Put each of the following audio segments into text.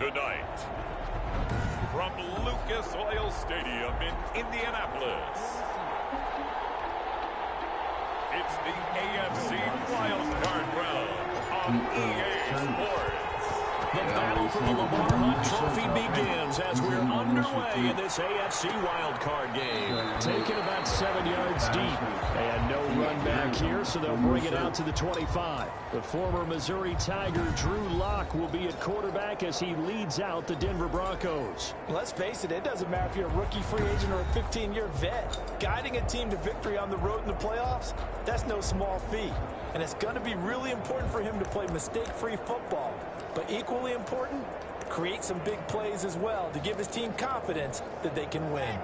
tonight. From Lucas Oil Stadium in Indianapolis, it's the AFC Wildcard Round on EA Sports. The battle for the Lamar Hunt Trophy begins as we're underway in this AFC wildcard game. Taken about 7 yards deep. And no run back here, so they'll bring it out to the 25. The former Missouri Tiger, Drew Lock, will be at quarterback as he leads out the Denver Broncos. Let's face it doesn't matter if you're a rookie free agent or a 15-year vet. Guiding a team to victory on the road in the playoffs, that's no small feat. And it's going to be really important for him to play mistake-free football. But equally important, create some big plays as well to give his team confidence that they can win.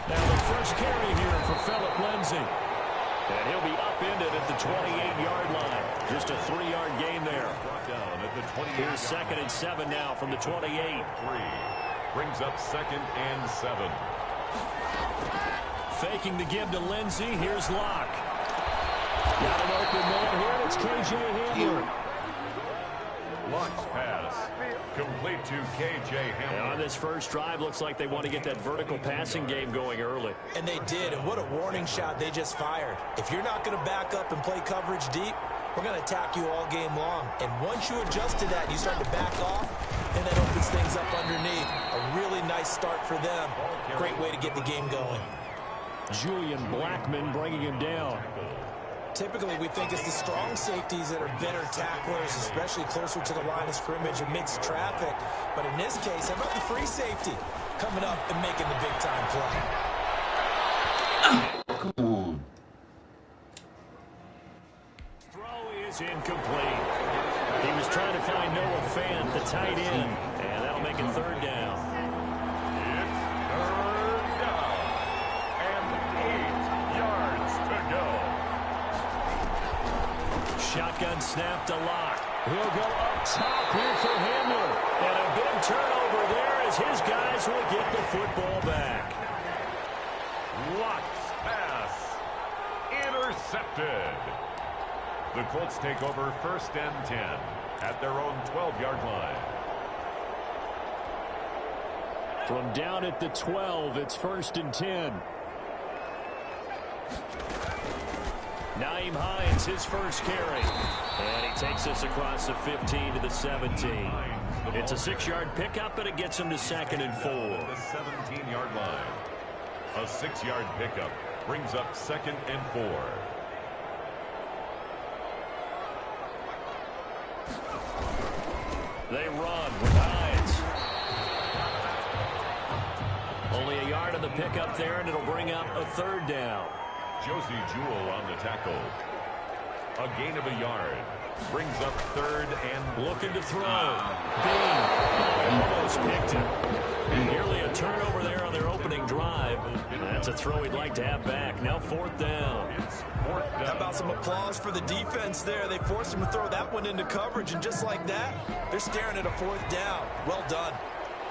Now the first carry here for Phillip Lindsay. And he'll be upended at the 28-yard line. Just a 3-yard gain there. Down at the 28. Here's 2nd and 7 now from the 28. 3 brings up 2nd and 7. Faking the give to Lindsay. Here's Locke. Got an open man here. It's K.J. Hamler. Locke's pass complete to K.J. Hamler. On this first drive, looks like they want to get that vertical passing game going early. And they did, and what a warning shot they just fired. If you're not going to back up and play coverage deep, we're going to attack you all game long. And once you adjust to that, you start to back off, and that opens things up underneath. A really nice start for them. Great way to get the game going. Julian Blackman bringing him down. Typically, we think it's the strong safeties that are better tacklers, especially closer to the line of scrimmage amidst traffic. But in this case, how about the free safety coming up and making the big-time play? Come on. Throw is incomplete. He was trying to find Noah Fant, the tight end, and that'll make it 3rd down. Shotgun snap to Locke. He'll go up top here for Hamler. And a big turnover there as his guys will get the football back. Locke's pass intercepted. The Colts take over 1st and 10 at their own 12-yard line. From down at the 12, it's 1st and 10. Naeem Hines, his first carry. And he takes us across the 15 to the 17. It's a 6-yard pickup, but it gets him to 2nd and 4. The 17-yard line. A 6-yard pickup brings up 2nd and 4. They run with Hines. Only a yard on the pickup there, and it'll bring up a 3rd down. Josie Jewell on the tackle. A gain of a yard. Brings up 3rd and looking to throw. Bean almost picked him. Nearly a turnover there on their opening drive. That's a throw he'd like to have back. Now 4th down. It's 4th down. How about some applause for the defense there? They forced him to throw that one into coverage, and just like that, they're staring at a 4th down. Well done.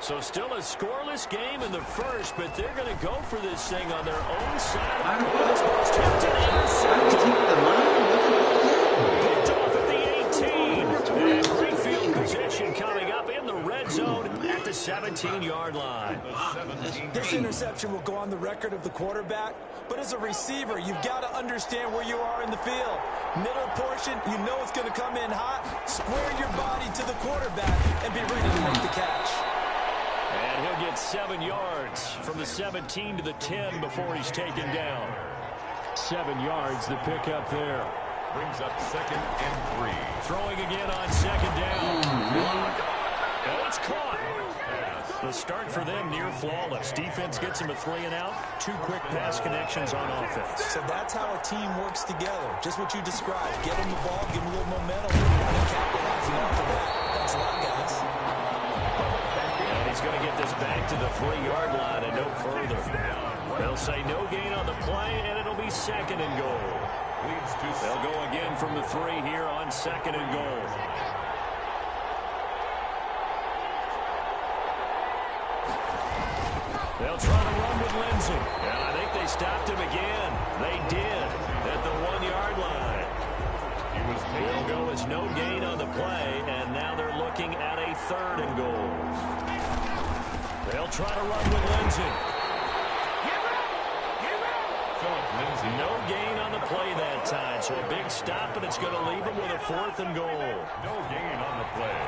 So still a scoreless game in the first, but they're going to go for this thing on their own side. Picked off at the 18. And great field position coming up in the red zone at the 17-yard line. This interception will go on the record of the quarterback, but as a receiver, you've got to understand where you are in the field. Middle portion, you know it's going to come in hot. Square your body to the quarterback and be ready to make the catch. And he'll get 7 yards from the 17 to the 10 before he's taken down. 7 yards, the pickup there. Brings up 2nd and 3. Throwing again on 2nd down. Oh, it's caught. The start for them near flawless. Defense gets him a 3-and-out. 2 quick pass connections on offense. So that's how a team works together. Just what you described. Get him the ball, give him a little momentum, and then capitalizing off of that. Thanks a lot, guys. And he's going to get this back to the 3-yard line and no further. They'll say no gain on the play, and it'll be 2nd and goal. They'll go again from the 3 here on 2nd and goal. They'll try to run with Lindsay. And I think they stopped him again. They did at the 1-yard line. He was Will go as no gain on the play, and now they're looking at a 3rd and goal. They'll try to run with Lindsay. No gain on the play that time, so a big stop, and it's going to leave him with a 4th and goal. No gain on the play.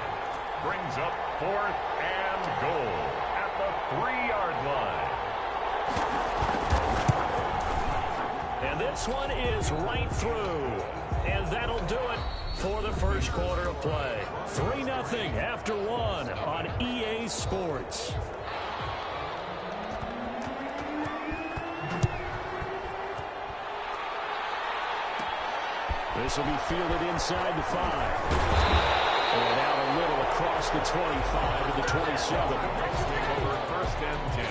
Brings up 4th and goal at the 3-yard line. And this one is right through. And that'll do it for the first quarter of play. 3-0 after 1 on EA Sports. This will be fielded inside the 5. And out a little across the 25 to the 27. Take over 1st and 10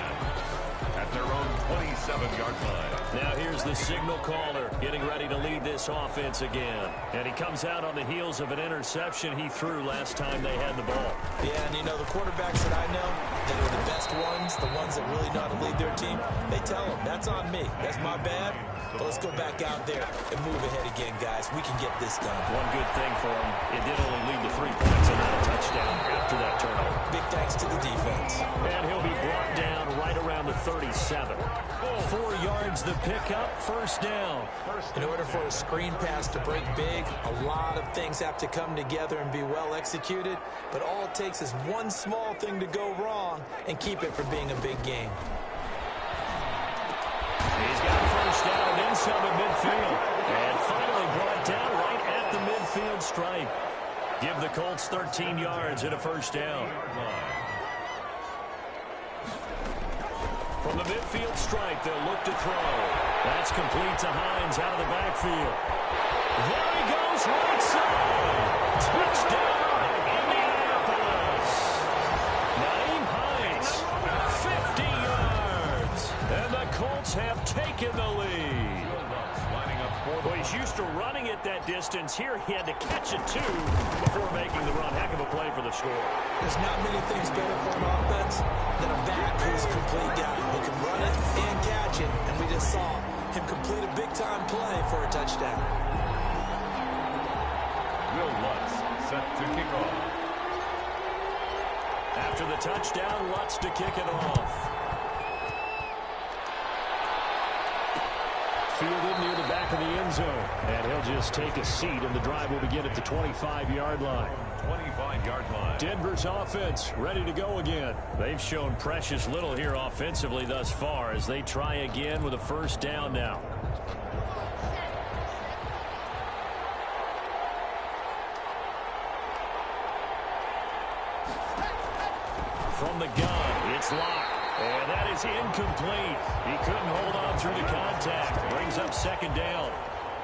at their own 27-yard line. Now here's the signal caller getting ready to lead this offense again. And he comes out on the heels of an interception he threw last time they had the ball. Yeah, and you know, the quarterbacks that I know that are the best ones, the ones that really know how to lead their team, they tell them, that's on me. That's my bad. But let's go back out there and move ahead again, guys. We can get this done. One good thing for him, it did only lead to 3 points and not a touchdown after that turnover. Big thanks to the defense. And he'll be brought down right around the 37. 4 yards the pickup, 1st down. In order for a screen pass to break big, a lot of things have to come together and be well executed. But all it takes is one small thing to go wrong and keep it from being a big game. He's got 1st down and then some at midfield. And finally brought down right at the midfield stripe. Give the Colts 13 yards and a 1st down. From the midfield stripe, they'll look to throw. That's complete to Hines out of the backfield. There he goes, right side. Touchdown, Indianapolis. Naeem Hines, 50 yards. And the Colts have taken the lead. Well, he's used to running it that distance. Here he had to catch it, too, before making the run. Heck of a play for the score. There's not many things better for an offense than a back who's a complete guy who can run it and catch it. And we just saw him complete a big-time play for a touchdown. Will Lutz set to kick off. After the touchdown, Lutz to kick it off. Fielded near the back of the end zone. And he'll just take a seat, and the drive will begin at the 25-yard line. 25-yard line. Denver's offense ready to go again. They've shown precious little here offensively thus far as they try again with a 1st down now. From the gun, it's locked. And that is incomplete. He couldn't hold on through the contact. Brings up 2nd down.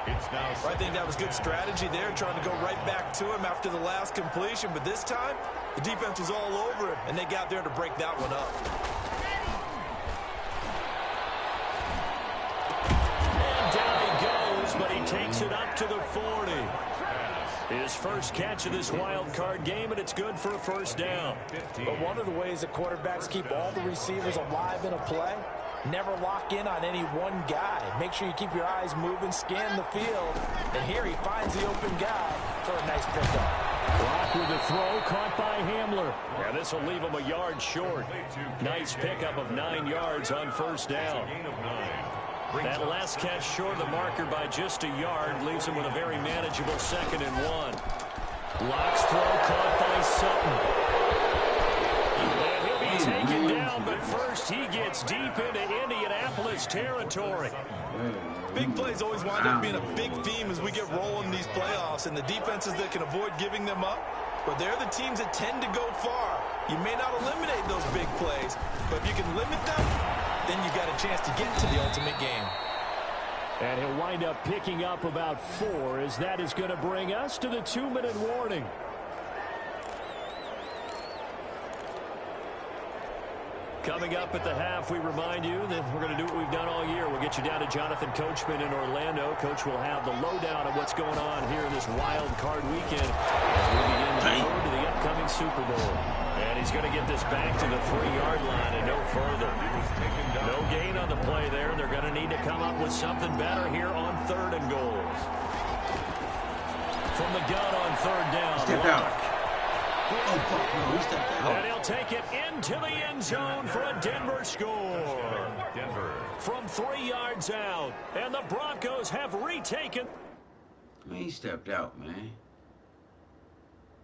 It's now. I think that was good strategy there, trying to go right back to him after the last completion. But this time, the defense was all over him, and they got there to break that one up. And down he goes, but he takes it up to the 40. His first catch of this wild card game, and it's good for a 1st down. But one of the ways that quarterbacks keep all the receivers alive in a play, never lock in on any one guy. Make sure you keep your eyes moving, scan the field. And here he finds the open guy for a nice pickup. Block with the throw, caught by Hamler. Yeah, this will leave him a yard short. Nice pickup of 9 yards on 1st down. That last catch short of the marker by just a yard leaves him with a very manageable 2nd and 1. Locks throw caught by Sutton. And he'll be taken down, but first he gets deep into Indianapolis territory. Big plays always wind up being a big theme as we get rolling these playoffs, and the defenses that can avoid giving them up, but they're the teams that tend to go far. You may not eliminate those big plays, but if you can limit them, then you got a chance to get to the ultimate game. And he'll wind up picking up about 4 as that is going to bring us to the 2-minute warning. Coming up at the half, we remind you that we're going to do what we've done all year. We'll get you down to Jonathan Coachman in Orlando. Coach will have the lowdown of what's going on here in this wild card weekend as we begin to go to the upcoming Super Bowl. And he's going to get this back to the 3-yard line and no further. No gain on the play there. They're going to need to come up with something better here on 3rd and goal. From the gun on 3rd down. Step out. Oh, fuck, no, he stepped out. And he'll take it into the end zone for a Denver score. Denver. From 3 yards out. And the Broncos have retaken. Man, he stepped out, man.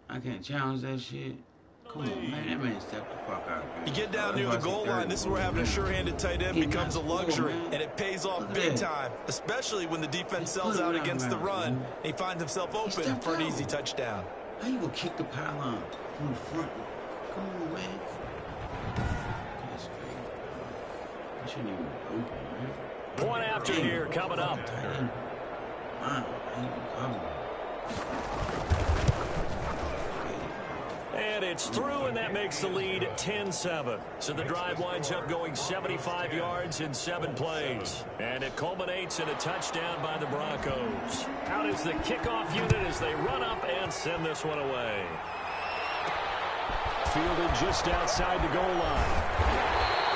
I can't challenge that shit. Come on, man. That man stepped the fuck out, man. You get down near the goal line, this is where having a sure-handed tight end becomes a luxury, and it pays off big time, especially when the defense sells out against the run, and he finds himself open for an easy touchdown. How you gonna kick the pylon from the front? Come on, man. That's great. I shouldn't even open, man. Point after here coming up. And it's through, and that makes the lead 10-7. So the drive winds up going 75 yards in 7 plays. And it culminates in a touchdown by the Broncos. Out is the kickoff unit as they run up and send this one away. Fielded just outside the goal line.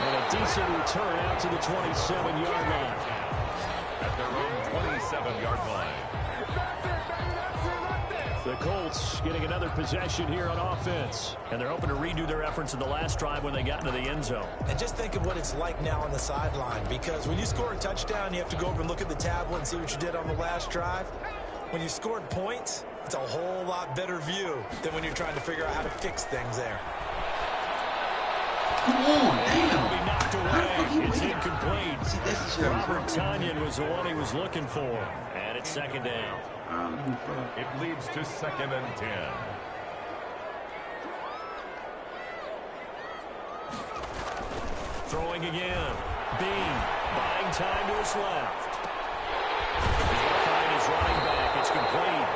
And a decent return out to the 27-yard line. At their own 27-yard line. The Colts getting another possession here on offense. And they're hoping to redo their efforts in the last drive when they got into the end zone. And just think of what it's like now on the sideline, because when you score a touchdown, you have to go over and look at the tablet and see what you did on the last drive. When you scored points, it's a whole lot better view than when you're trying to figure out how to fix things there. Come on, damn. Be knocked away. It's incomplete. See, that's the Robert Tonyan was the one he was looking for. And it's 2nd down. It leads to 2nd and 10. Throwing again. Bean buying time to his left. He's going to find his running back. It's complete.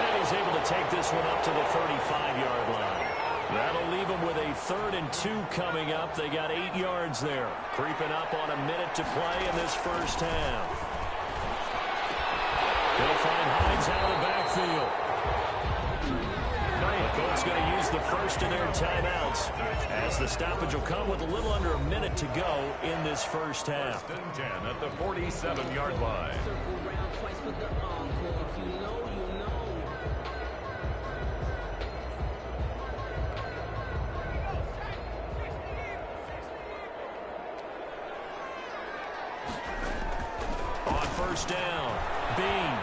And he's able to take this one up to the 35-yard line. That'll leave them with a 3rd and 2 coming up. They got 8 yards there. Creeping up on a minute to play in this first half. They'll find Hines out of the backfield. The Colts going to use the first of their timeouts as the stoppage will come with a little under a minute to go in this first half. 1st and 10 at the 47-yard line. On 1st down, Bean.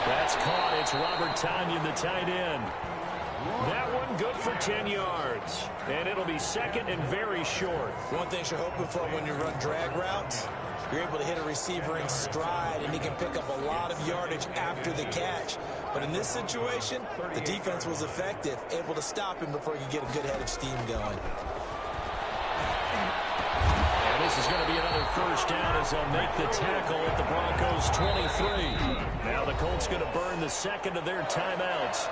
That's caught. It's Robert Tonyan, the tight end. That one good for 10 yards. And it'll be 2nd and very short. One thing you're hoping for when you run drag routes, you're able to hit a receiver in stride, and he can pick up a lot of yardage after the catch. But in this situation, the defense was effective, able to stop him before he could get a good head of steam going. And this is going to be another 1st down as they'll make the tackle at the Broncos 23. Now the Colts going to burn the 2nd of their timeouts.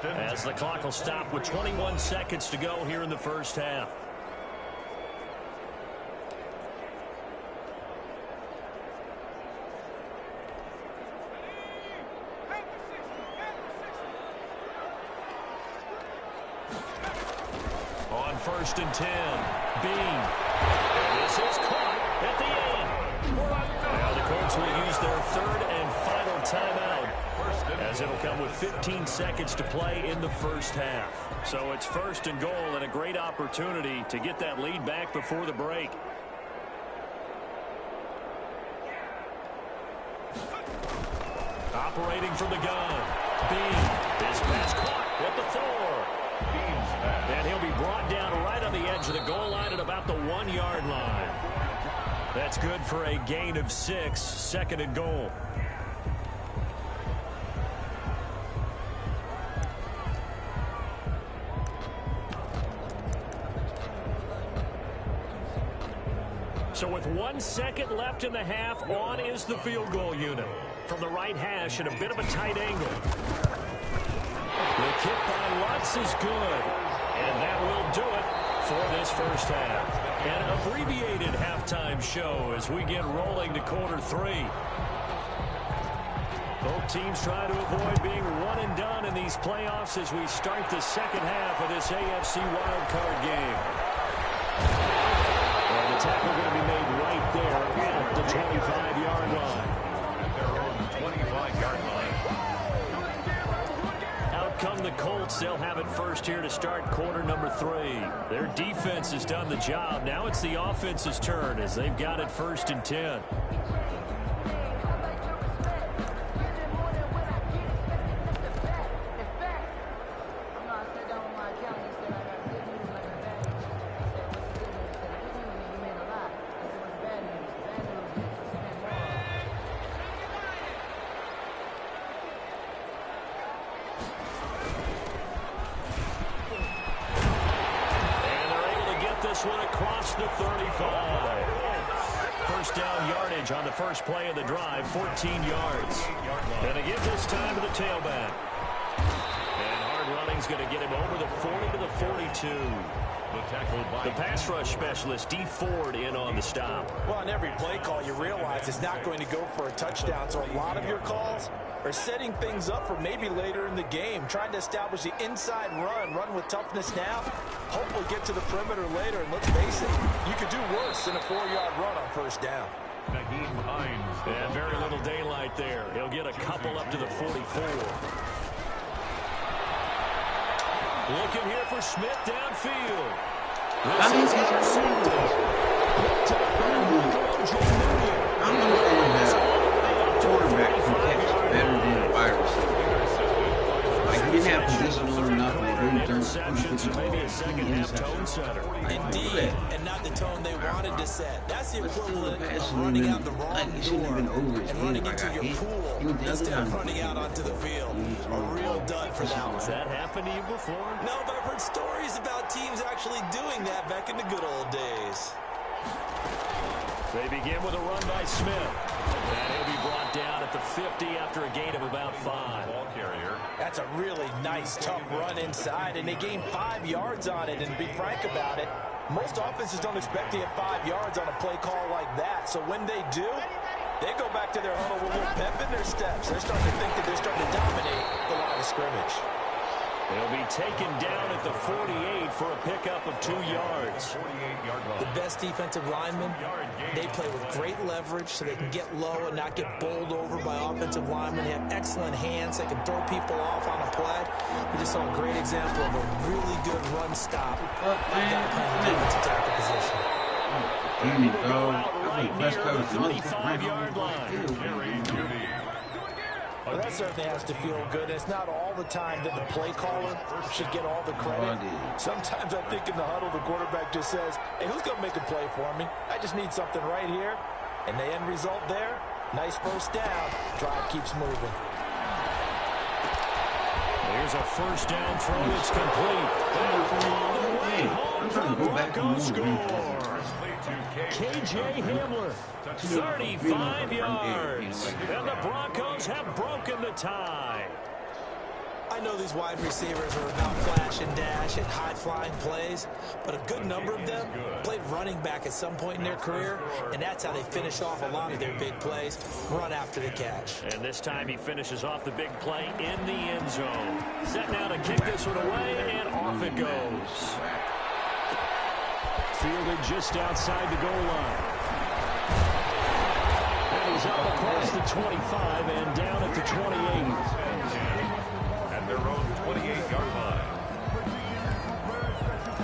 As the clock will stop with 21 seconds to go here in the first half. On 1st and 10, Bean. And this is caught at the end. Now the Colts will use their 3rd and final timeout, as it'll come with 15 seconds to play in the first half. So it's 1st and goal and a great opportunity to get that lead back before the break. Operating from the gun. Bean. His pass caught at the 4. And he'll be brought down right on the edge of the goal line at about the 1-yard line. That's good for a gain of 6, 2nd and goal. So with 1 second left in the half, on is the field goal unit. From the right hash at a bit of a tight angle. The kick by Lutz is good. And that will do it for this first half. An abbreviated halftime show as we get rolling to quarter 3. Both teams trying to avoid being one and done in these playoffs as we start the second half of this AFC wildcard game. And the tackle going to be made right there at the 25-yard line. At their own 25-yard line. Out come the Colts. They'll have it first here to start quarter number 3. Their defense has done the job. Now it's the offense's turn as they've got it first and 10. One across the 35. First down yardage on the first play of the drive, 14 yards. Going to give this time to the tailback. And hard running's going to get him over the 40 to the 42. The pass rush specialist, D. Ford, in on the stop. Well, on every play call, you realize it's not going to go for a touchdown. So a lot of your calls are setting things up for maybe later in the game, trying to establish the inside run with toughness now, hopefully get to the perimeter later. And let's face it, you could do worse than a 4-yard run on first down. Yeah, very little daylight there. He'll get a couple up to the 44. Looking here for Smith downfield. I don't know quarterback can catch better than a wide receiver. Like, he didn't have position on enough, and maybe a second half tone setter. Indeed, and not the tone they wanted to set. That's the equivalent of running out the wrong door and running into your pool instead of running out onto the field. A real dud for that one. Has that happened to you before? No, but I've heard stories about teams actually doing that back in the good old days. They begin with a run by Smith. And he'll be brought down at the 50 after a gain of about 5. Ball carrier. That's a really nice, tough run inside, and they gained 5 yards on it. And to be frank about it, most offenses don't expect to get 5 yards on a play call like that. So when they do, they go back to their huddle with a little pep in their steps. They're starting to think that they're starting to dominate the line of scrimmage. They'll be taken down at the 48 for a pickup of 2 yards. The best defensive linemen, they play with great leverage so they can get low and not get bowled over by offensive linemen. They have excellent hands. They can throw people off on a play. We just saw a great example of a really good run stop. Got playing the defensive tackle position. There you go. Right near the 35-yard line. Well, that certainly has to feel good. It's not all the time that the play caller should get all the credit. Sometimes I think in the huddle, the quarterback just says, hey, who's going to make a play for me? I just need something right here. And the end result there, nice first down. Drive keeps moving. Here's a first down throw. It's complete. I'm trying to go back and score. K.J. Hamler, 35 yards. And the Broncos have broken the tie. I know these wide receivers are about flash and dash and high-flying plays, but a good number of them played running back at some point in their career, and that's how they finish off a lot of their big plays, run after the catch. And this time he finishes off the big play in the end zone. Set now to kick this one away, and off it goes. Fielded just outside the goal line. And he's up across the 25 and down at the 28. At their own 28-yard line.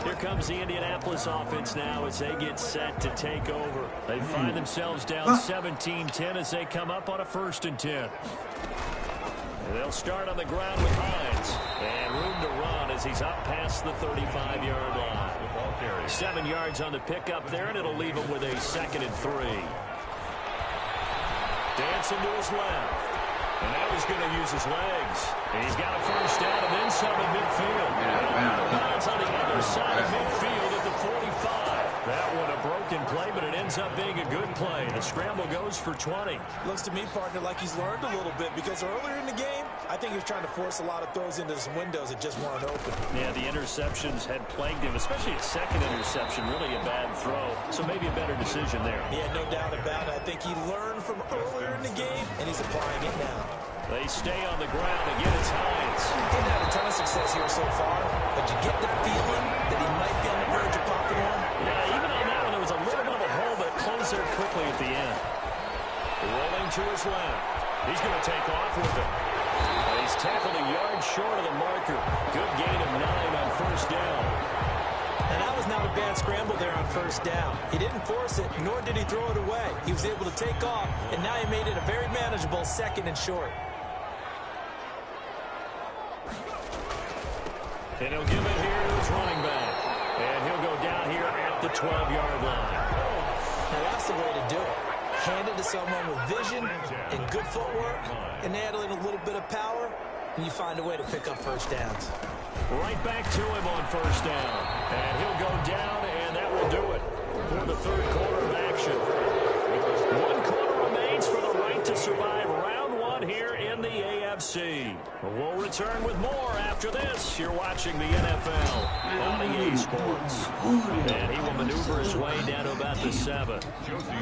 Here comes the Indianapolis offense now as they get set to take over. They find themselves down 17-10 as they come up on a 1st and 10. And they'll start on the ground with Hines. And room to run as he's up past the 35-yard line. 7 yards on the pickup there, and it'll leave him with a 2nd and 3. Dancing to his left. And now he's going to use his legs. And he's got a first down and then some at midfield. Runs on the other side of midfield at the 45. That one a broken play, but it ends up being a good play. The scramble goes for 20. Looks to me, partner, like he's learned a little bit because earlier in the game, I think he was trying to force a lot of throws into some windows that just weren't open. Yeah, the interceptions had plagued him, especially his second interception, really a bad throw. So maybe a better decision there. Yeah, no doubt about it. I think he learned from earlier in the game, and he's applying it now. They stay on the ground. Again, it's Hines. Didn't have a ton of success here so far, but you get the feeling that he might be on the verge of popping one. Yeah, even on that one, there was a little bit of a hole, but it closed there quickly at the end. Rolling to his left. He's going to take off with it. He's tackled a yard short of the marker. Good gain of 9 on first down. And that was not a bad scramble there on first down. He didn't force it, nor did he throw it away. He was able to take off, and now he made it a very manageable 2nd and short. And he'll give it here to his running back. And he'll go down here at the 12-yard line. Now that's the way to do it. Hand it to someone with vision and good footwork, and add in a little bit of power, and you find a way to pick up first downs. Right back to him on first down. And he'll go down, and that will do it for the third quarter of action. 1 quarter remains for the right to survive round 1 here in the AFC. We'll return with more after this. You're watching the NFL on EA Sports. And he will maneuver his way down to about the 7.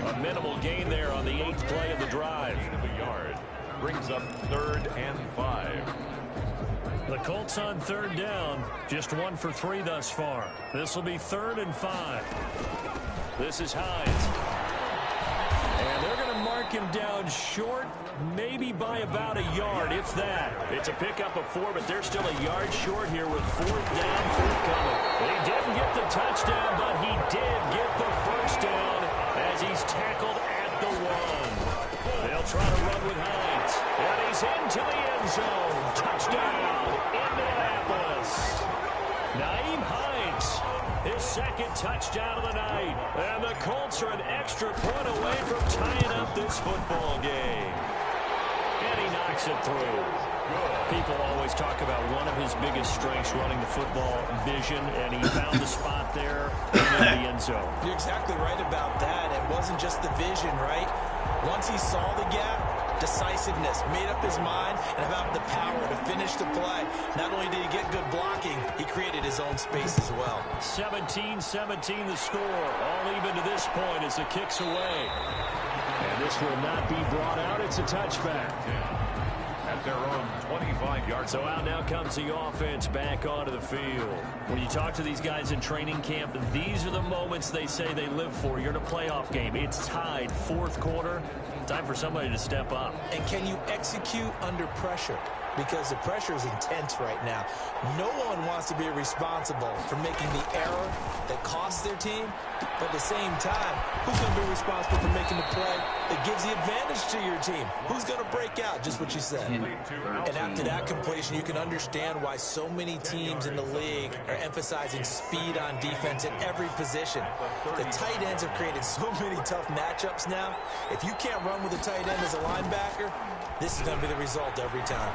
A minimal gain there on the 8th play of the drive. Brings up 3rd and 5. The Colts on 3rd down, just 1 for 3 thus far. This will be 3rd and 5. This is Hines. And they're going to mark him down short, maybe by about a yard, if that. It's a pickup of 4, but they're still a yard short here with 4th down forthcoming. He didn't get the touchdown, but he did get the first down as he's tackled at the 1. They'll try to run with Hines. And he's into the end zone. Touchdown, Indianapolis. Naeem Hines, his 2nd touchdown of the night. And the Colts are an extra point away from tying up this football game. And he knocks it through. People always talk about one of his biggest strengths running the football, vision, and he found the spot there in the end zone. You're exactly right about that. It wasn't just the vision, right? Once he saw the gap, decisiveness, made up his mind, and about the power to finish the play. Not only did he get good blocking, he created his own space as well. 17-17 the score. All even to this point as the kick's away. And this will not be brought out. It's a touchback. At their own 25-yard. So out now comes the offense back onto the field. When you talk to these guys in training camp, these are the moments they say they live for. You're in a playoff game. It's tied, 4th quarter. Time for somebody to step up. And can you execute under pressure? Because the pressure is intense right now. No one wants to be responsible for making the error that costs their team. But at the same time, who's going to be responsible for making the play that gives the advantage to your team? Who's going to break out? Just what you said. And after that completion, you can understand why so many teams in the league are emphasizing speed on defense at every position. The tight ends have created so many tough matchups now. If you can't run with a tight end as a linebacker, this is going to be the result every time.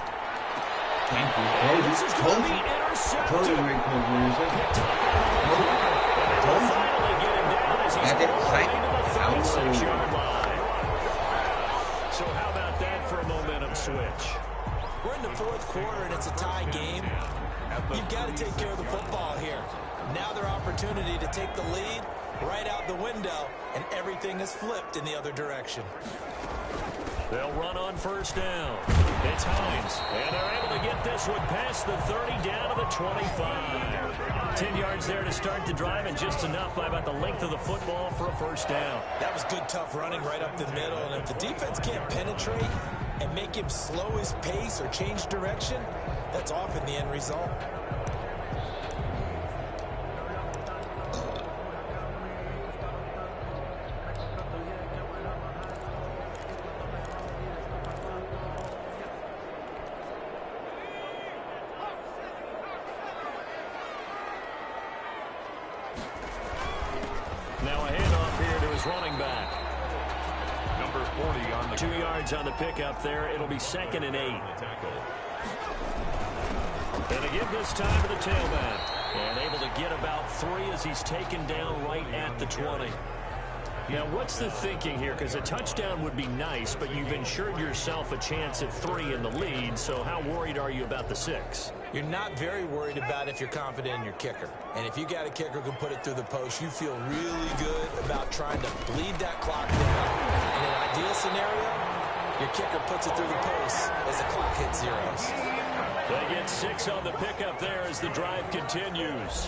Thank you. This is going to be intercepted. Finally get him down as he's into the 36-yard line. So how about that for a momentum switch? We're in the 4th quarter, and it's a tie game. You've got to take care of the football here. Now their opportunity to take the lead right out the window, and everything is flipped in the other direction. They'll run on first down. It's Hines. And they're able to get this one past the 30 down to the 25. 10 yards there to start the drive, and just enough by about the length of the football for a first down. That was good, tough running right up the middle. And if the defense can't penetrate and make him slow his pace or change direction, that's often the end result. Now a handoff here to his running back. Number 40 on the 2 yards on the pickup there. It'll be 2nd and 8. And they give this time to the tailback. And able to get about 3 as he's taken down right at the 20. Now, what's the thinking here? Because a touchdown would be nice, but you've ensured yourself a chance at 3 in the lead. So how worried are you about the 6? You're not very worried about if you're confident in your kicker. And if you got a kicker who can put it through the post, you feel really good about trying to bleed that clock down. In an ideal scenario, Your kicker puts it through the post as the clock hits zeros. They get 6 on the pickup there as the drive continues.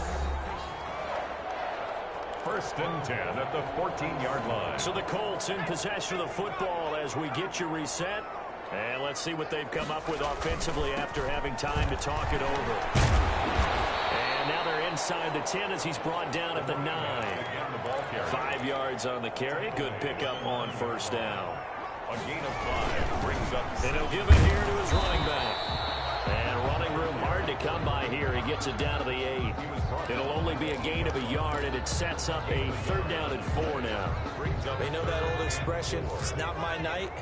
1st and 10 at the 14-yard line. So the Colts in possession of the football as we get you reset. And let's see what they've come up with offensively after having time to talk it over. And now they're inside the 10 as he's brought down at the 9. 5 yards on the carry. Good pickup on 1st down. A gain of 5 brings up. And he'll give it here to his running back. And running room hard to come by here. He gets it down to the 8. It'll only be a gain of a yard, and it sets up a 3rd down and 4 now. They know that old expression, it's not my night.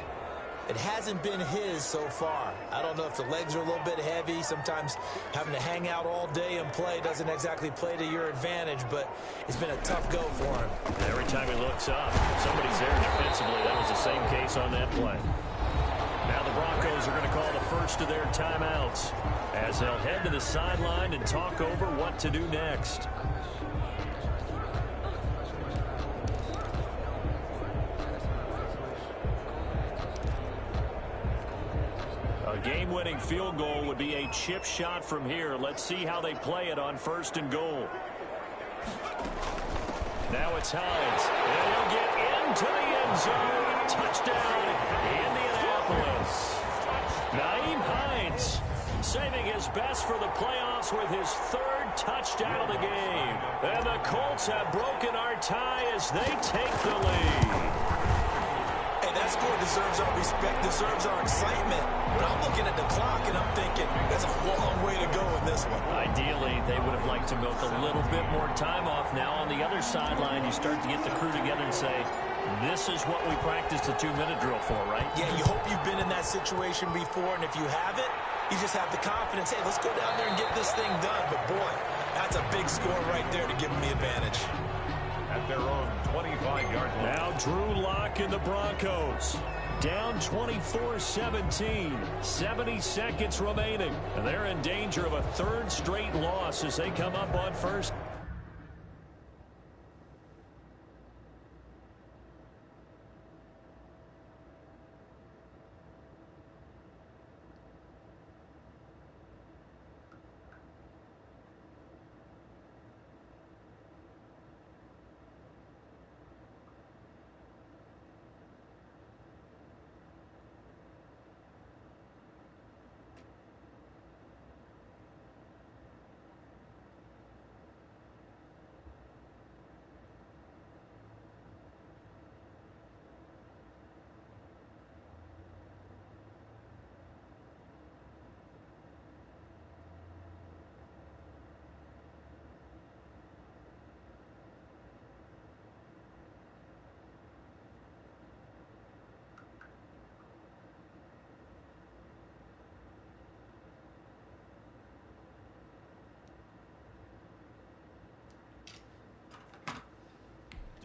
It hasn't been his so far. I don't know if the legs are a little bit heavy. Sometimes having to hang out all day and play doesn't exactly play to your advantage, but it's been a tough go for him. Every time he looks up, somebody's there defensively. That was the same case on that play. Now the Broncos are going to call the first of their timeouts as they'll head to the sideline and talk over what to do next. A game-winning field goal would be a chip shot from here. Let's see how they play it on 1st and goal. Now it's Hines. And he'll get into the end zone. Touchdown, Indianapolis. Nyheim Hines saving his best for the playoffs with his 3rd touchdown of the game. And the Colts have broken our tie as they take the lead. Hey, that score deserves our respect, deserves our excitement. But I'm looking at the clock and I'm thinking, that's a long way to go in this one. Ideally, they would have liked to milk a little bit more time off. Now on the other sideline, you start to get the crew together and say, this is what we practiced the 2-minute drill for, right? Yeah, you hope you've been in that situation before, and if you haven't, you just have the confidence, hey, let's go down there and get this thing done. But boy, that's a big score right there to give them the advantage. At their own 25-yard line. Now Drew Lock and the Broncos. Down 24-17. 70 seconds remaining. And they're in danger of a 3rd straight loss as they come up on 1st.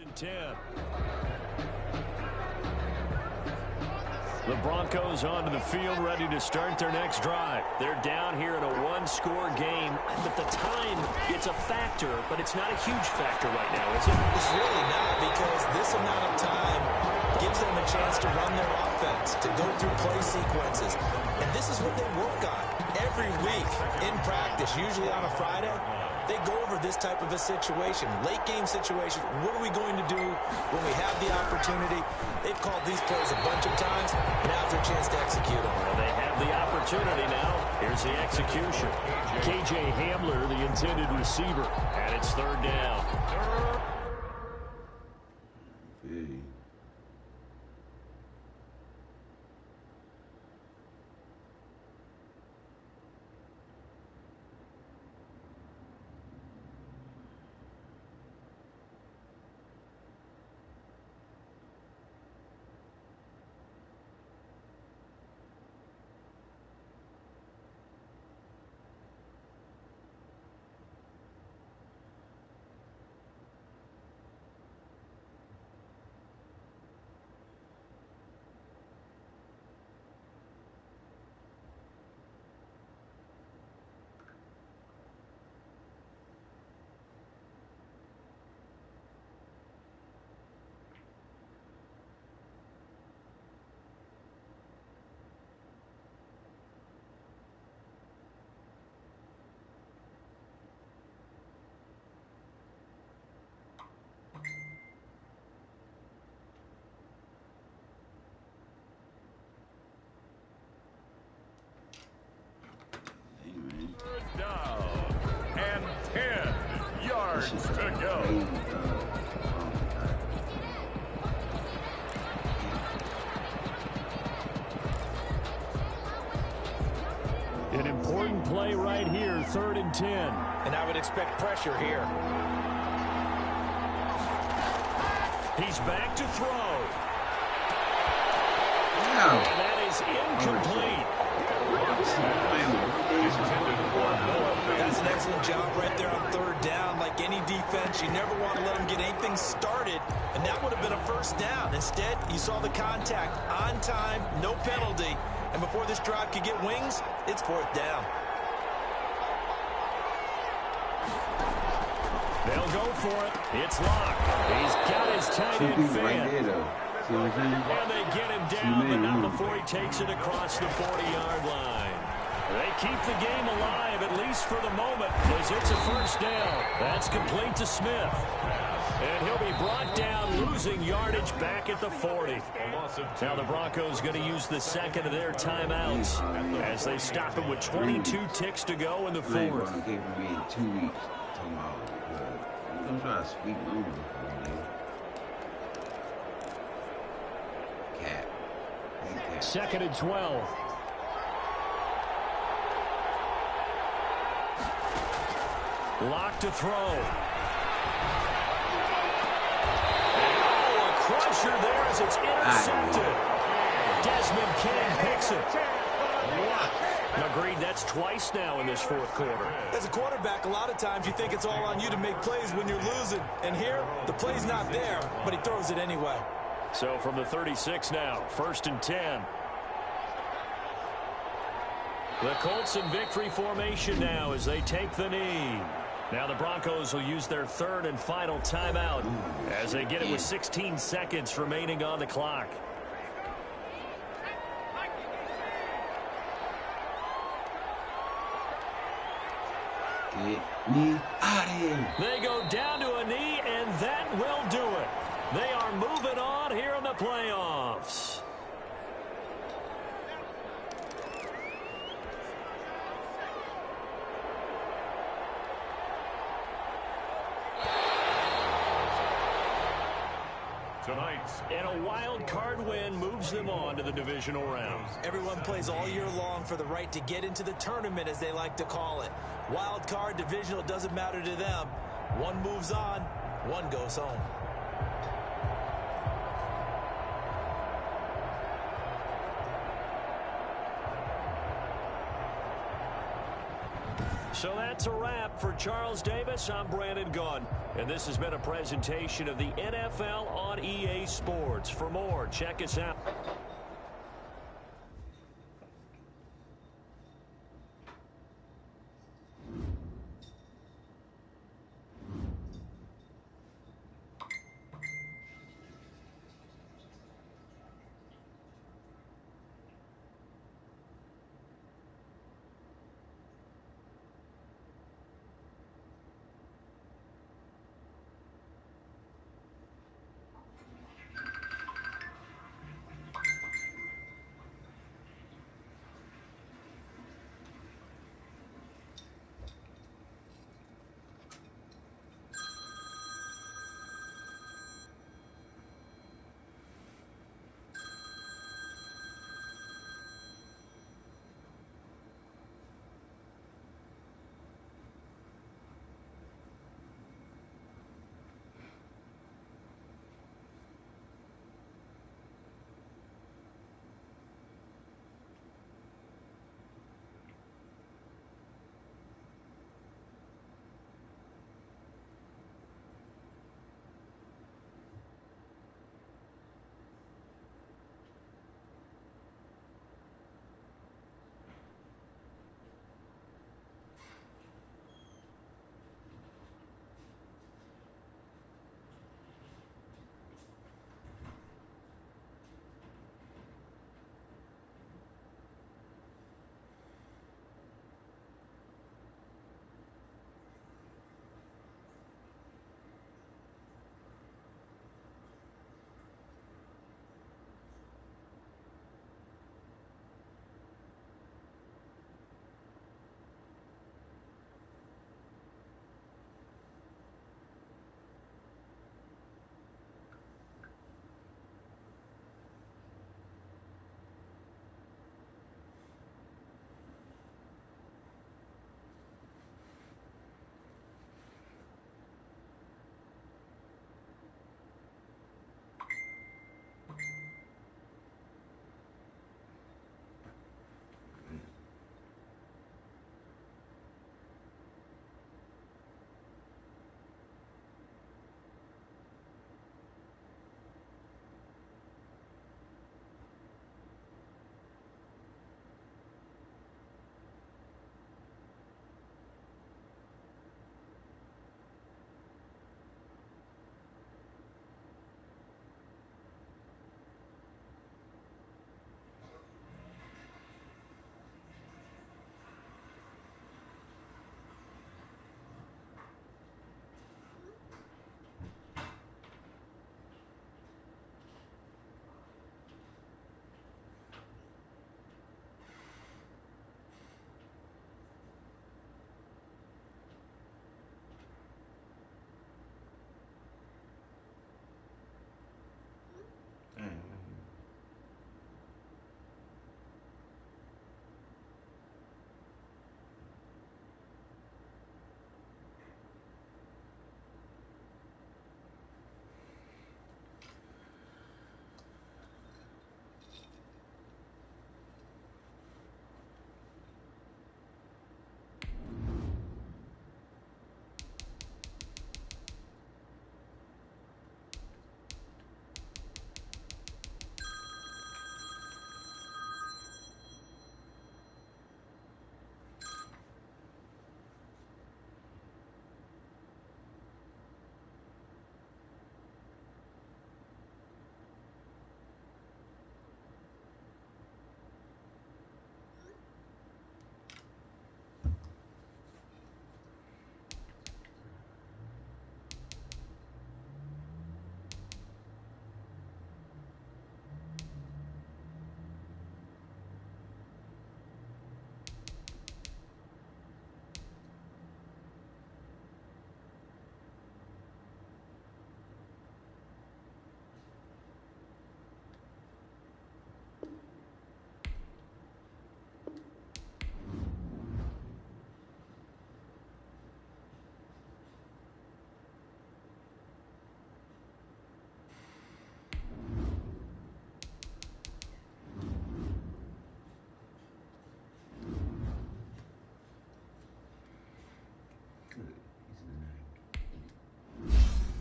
and 10. The Broncos onto the field, ready to start their next drive. They're down here in a one-score game, but the time, it's a factor, but it's not a huge factor right now, is it? It's really not, because this amount of time gives them a chance to run their offense, to go through play sequences. And this is what they work on every week in practice, usually on a Friday. They go over this type of a situation, late game situation. What are we going to do when we have the opportunity? They've called these plays a bunch of times. Now's their chance to execute them. Well, they have the opportunity now. Here's the execution. KJ Hamler, the intended receiver, and it's third down. Hey. yards to go. An important play right here, 3rd and 10. And I would expect pressure here. He's back to throw. Wow. And that is incomplete. That's an excellent job right there on 3rd down. Like any defense, you never want to let them get anything started, and that would have been a 1st down. Instead, you saw the contact on time, no penalty, and before this drive could get wings, it's 4th down. They'll go for it. It's locked. He's got his tight end fed. Right there, though. See what I'm saying? And they get him down, but not before he takes it across the 40-yard line. They keep the game alive, at least for the moment, as it's a 1st down. That's complete to Smith. And he'll be brought down, losing yardage back at the 40. Now the Broncos going to use the 2nd of their timeouts as they stop it with 22 ticks to go in the 4th. I gave me in 2 weeks. Talking about, don't try to speak over me. Cat. 2nd and 12. Lock to throw. Oh, a crusher there as it's intercepted. Desmond King picks it. Agreed, that's twice now in this 4th quarter. As a quarterback, a lot of times you think it's all on you to make plays when you're losing. And here, the play's not there, but he throws it anyway. So from the 36 now, 1st and 10. The Colts in victory formation now as they take the knee. Now the Broncos will use their 3rd and final timeout as they get it with 16 seconds remaining on the clock. Get me out of here. They go down to a knee, and that will do it. They are moving on here in the playoffs. And a wild card win moves them on to the divisional round. Everyone plays all year long for the right to get into the tournament, as they like to call it. Wild card, divisional, doesn't matter to them. One moves on, one goes home. So that's a wrap for Charles Davis. I'm Brandon Gunn, and this has been a presentation of the NFL on EA Sports. For more, check us out.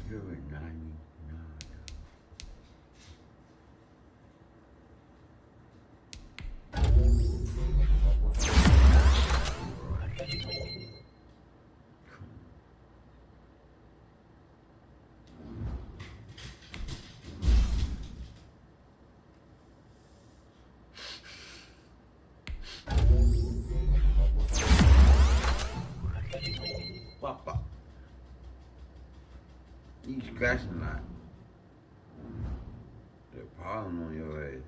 You're a 99. Papa. You scratching that. The pollen on your ass.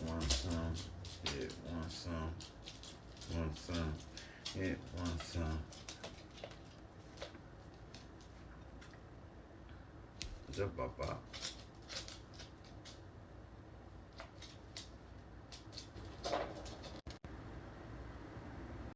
One some, hit one some, hit one some. What's up, Papa?